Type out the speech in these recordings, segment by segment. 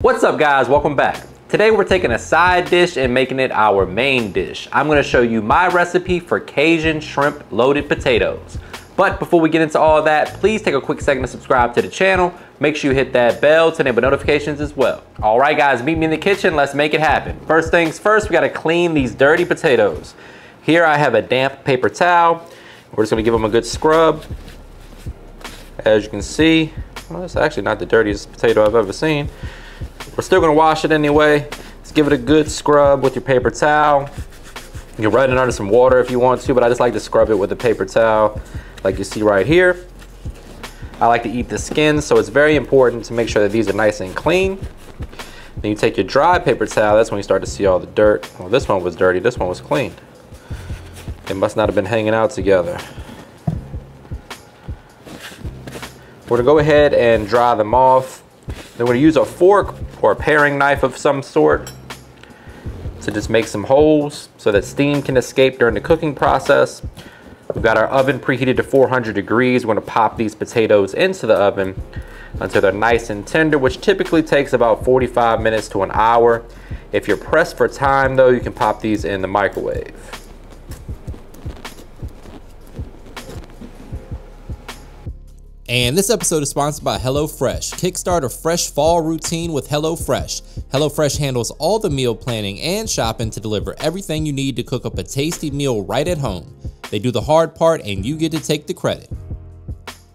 What's up guys, welcome back. Today we're taking a side dish and making it our main dish. I'm gonna show you my recipe for Cajun shrimp loaded potatoes. But before we get into all that, please take a quick second to subscribe to the channel. Make sure you hit that bell to enable notifications as well. All right guys, meet me in the kitchen, let's make it happen. First things first, we gotta clean these dirty potatoes. Here I have a damp paper towel. We're just gonna give them a good scrub. As you can see, well, it's actually not the dirtiest potato I've ever seen. We're still gonna wash it anyway. Let's give it a good scrub with your paper towel. You can run it under some water if you want to, but I just like to scrub it with a paper towel like you see right here. I like to eat the skin, so it's very important to make sure that these are nice and clean. Then you take your dry paper towel, that's when you start to see all the dirt. Well, this one was dirty, this one was clean. They must not have been hanging out together. We're gonna go ahead and dry them off. Then we're gonna use a fork or a paring knife of some sort to just make some holes so that steam can escape during the cooking process. We've got our oven preheated to 400 degrees. We're gonna pop these potatoes into the oven until they're nice and tender, which typically takes about 45 minutes to an hour. If you're pressed for time though, you can pop these in the microwave. And this episode is sponsored by HelloFresh. Kickstart a fresh fall routine with HelloFresh. HelloFresh handles all the meal planning and shopping to deliver everything you need to cook up a tasty meal right at home. They do the hard part and you get to take the credit.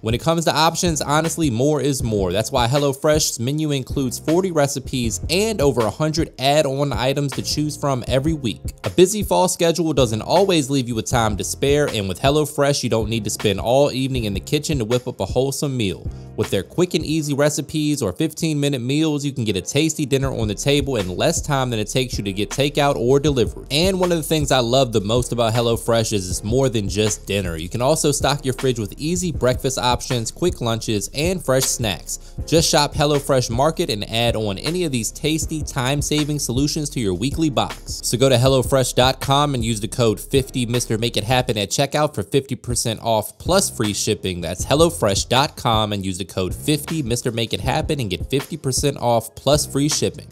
When it comes to options, honestly, more is more. That's why HelloFresh's menu includes 40 recipes and over 100 add-on items to choose from every week. A busy fall schedule doesn't always leave you with time to spare, and with HelloFresh, you don't need to spend all evening in the kitchen to whip up a wholesome meal. With their quick and easy recipes or 15-minute meals, you can get a tasty dinner on the table in less time than it takes you to get takeout or delivery. And one of the things I love the most about HelloFresh is it's more than just dinner. You can also stock your fridge with easy breakfast options, quick lunches, and fresh snacks. Just shop HelloFresh Market and add on any of these tasty, time-saving solutions to your weekly box. So go to HelloFresh.com and use the code 50MrMakeItHappen at checkout for 50% off plus free shipping. That's HelloFresh.com and use the code 50MrMakeItHappen and get 50% off plus free shipping.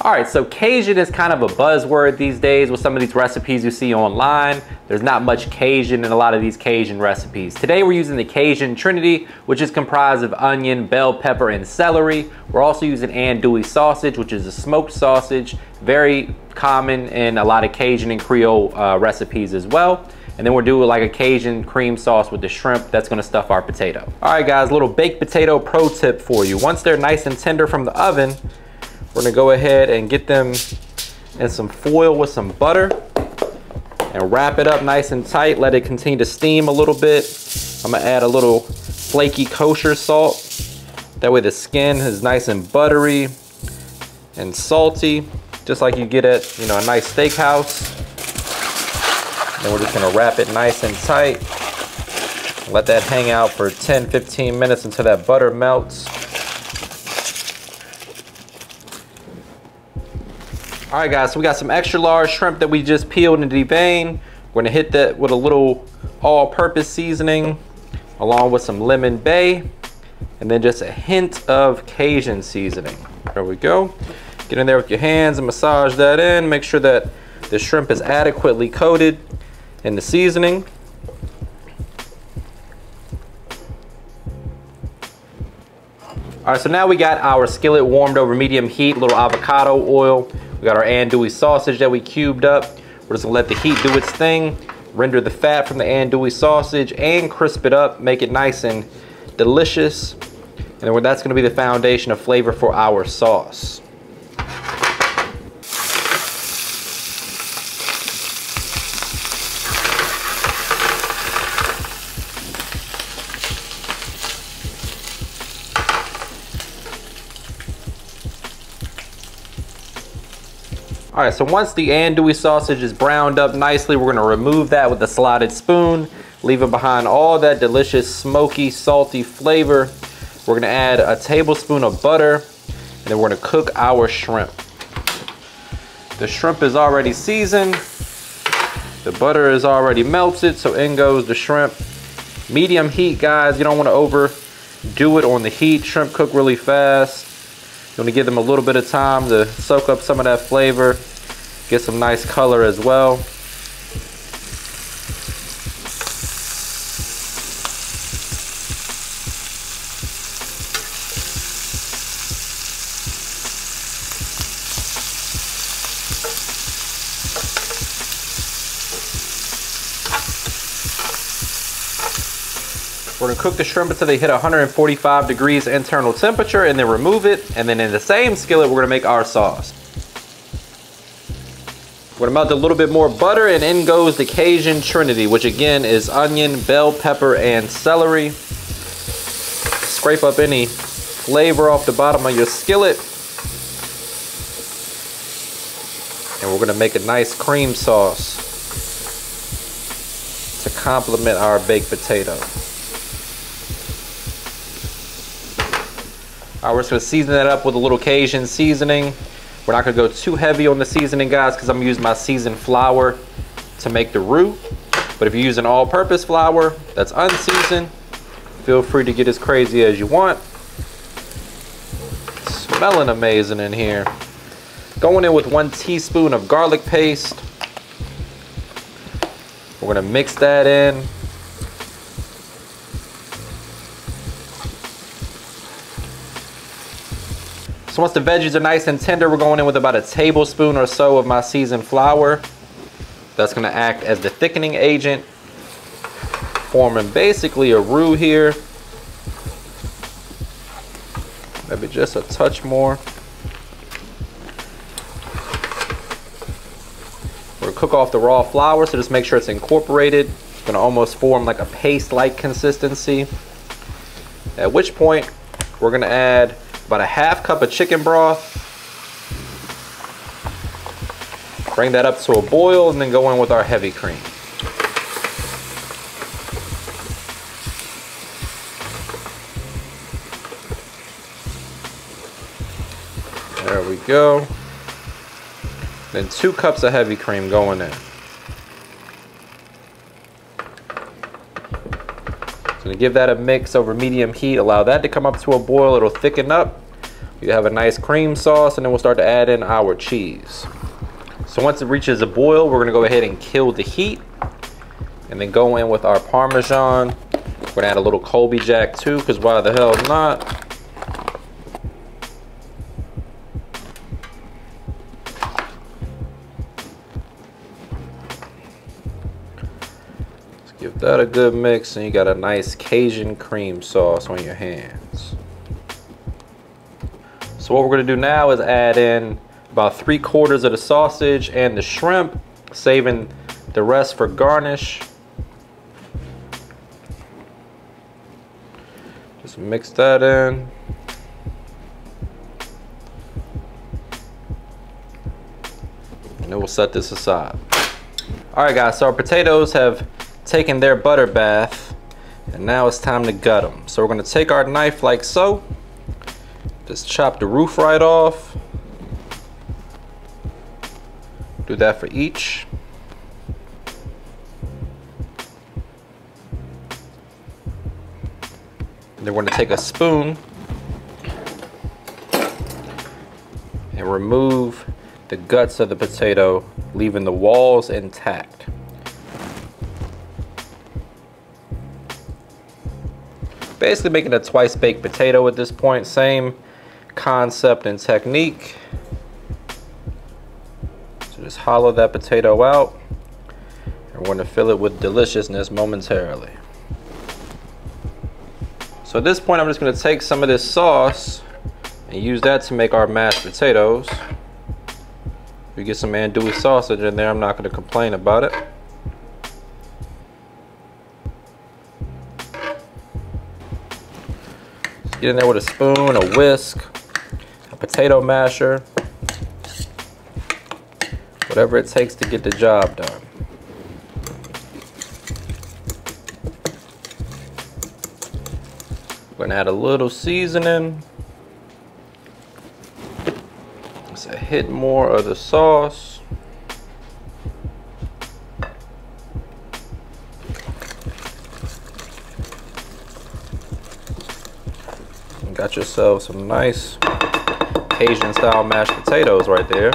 All right, so Cajun is kind of a buzzword these days with some of these recipes you see online. There's not much Cajun in a lot of these Cajun recipes. Today we're using the Cajun Trinity, which is comprised of onion, bell pepper, and celery. We're also using andouille sausage, which is a smoked sausage, very common in a lot of Cajun and Creole recipes as well. And then we're doing like a Cajun cream sauce with the shrimp that's gonna stuff our potato. All right guys, little baked potato pro tip for you. Once they're nice and tender from the oven, we're gonna go ahead and get them in some foil with some butter and wrap it up nice and tight. Let it continue to steam a little bit. I'm gonna add a little flaky kosher salt. That way the skin is nice and buttery and salty, just like you get at, you know, a nice steakhouse. Then we're just gonna wrap it nice and tight. Let that hang out for 10-15 minutes until that butter melts. All right guys, so we got some extra large shrimp that we just peeled and deveined. We're gonna hit that with a little all-purpose seasoning along with some Lemon Bae and then just a hint of Cajun seasoning. There we go. Get in there with your hands and massage that in. Make sure that the shrimp is adequately coated in the seasoning. All right, so now we got our skillet warmed over medium heat, a little avocado oil. We got our andouille sausage that we cubed up. We're just gonna let the heat do its thing, render the fat from the andouille sausage and crisp it up, make it nice and delicious. And then that's gonna be the foundation of flavor for our sauce. All right, so once the andouille sausage is browned up nicely, we're gonna remove that with a slotted spoon, leaving behind all that delicious smoky, salty flavor. We're gonna add a tablespoon of butter, and then we're gonna cook our shrimp. The shrimp is already seasoned. The butter is already melted, so in goes the shrimp. Medium heat, guys. You don't want to do it on the heat. Shrimp cook really fast. You want to give them a little bit of time to soak up some of that flavor, get some nice color as well. We're gonna cook the shrimp until they hit 145 degrees internal temperature and then remove it. And then in the same skillet, we're gonna make our sauce. We're gonna melt a little bit more butter and in goes the Cajun Trinity, which again is onion, bell pepper, and celery. Scrape up any flavor off the bottom of your skillet. And we're gonna make a nice cream sauce to complement our baked potato. All right, we're just gonna season that up with a little Cajun seasoning. We're not gonna go too heavy on the seasoning, guys, because I'm gonna use my seasoned flour to make the roux. But if you're using all-purpose flour that's unseasoned, feel free to get as crazy as you want. Smelling amazing in here. Going in with 1 teaspoon of garlic paste. We're gonna mix that in. So once the veggies are nice and tender, we're going in with about a tablespoon or so of my seasoned flour. That's gonna act as the thickening agent, forming basically a roux here. Maybe just a touch more. We're gonna cook off the raw flour, so just make sure it's incorporated. It's gonna almost form like a paste-like consistency. At which point, we're gonna add about a half cup of chicken broth. Bring that up to a boil and then go in with our heavy cream. There we go. Then 2 cups of heavy cream going in. So to give that a mix over medium heat, allow that to come up to a boil, it'll thicken up. You have a nice cream sauce, and then we'll start to add in our cheese. So once it reaches a boil, we're gonna go ahead and kill the heat and then go in with our parmesan. We're gonna add a little Colby Jack too, because why the hell not? Let's give that a good mix, and you got a nice Cajun cream sauce on your hands. So what we're gonna do now is add in about 3/4 of the sausage and the shrimp, saving the rest for garnish. Just mix that in. And then we'll set this aside. All right, guys, so our potatoes have taken their butter bath, and now it's time to gut them. So we're gonna take our knife like so. Just chop the roof right off. Do that for each. And then we're going to take a spoon and remove the guts of the potato, leaving the walls intact. Basically making a twice baked potato at this point, same concept and technique. So just hollow that potato out, and we're going to fill it with deliciousness momentarily. So at this point, I'm just going to take some of this sauce and use that to make our mashed potatoes. If you get some andouille sausage in there, I'm not going to complain about it. Just get in there with a spoon, a whisk, a potato masher, whatever it takes to get the job done. We're gonna add a little seasoning. Just a hit more of the sauce. You got yourself some nice Cajun style mashed potatoes right there.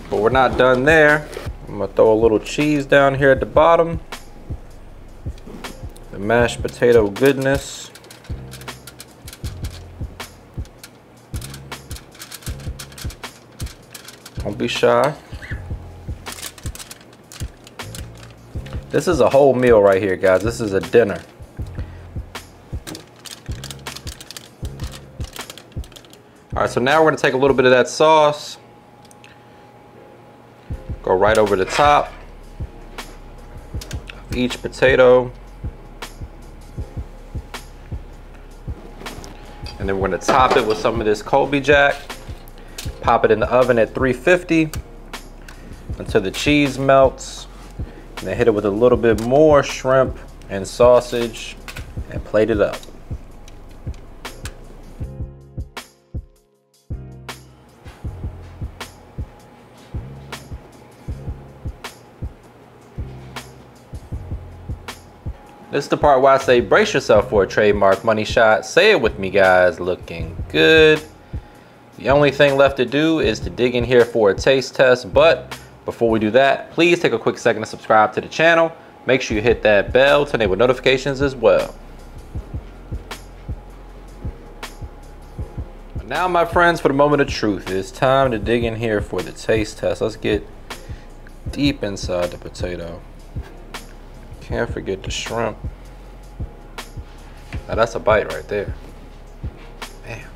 But we're not done there. I'm gonna throw a little cheese down here at the bottom. The mashed potato goodness. Don't be shy. This is a whole meal right here, guys. This is a dinner. All right, so now we're gonna take a little bit of that sauce, go right over the top of each potato. And then we're gonna top it with some of this Colby Jack. Pop it in the oven at 350 until the cheese melts. And then hit it with a little bit more shrimp and sausage and plate it up. This is the part where I say brace yourself for a trademark money shot. Say it with me, guys. Looking good. The only thing left to do is to dig in here for a taste test, but before we do that, please take a quick second to subscribe to the channel. Make sure you hit that bell to enable notifications as well. Now, my friends, for the moment of truth, it's time to dig in here for the taste test. Let's get deep inside the potato. Can't forget the shrimp. Now that's a bite right there. Man.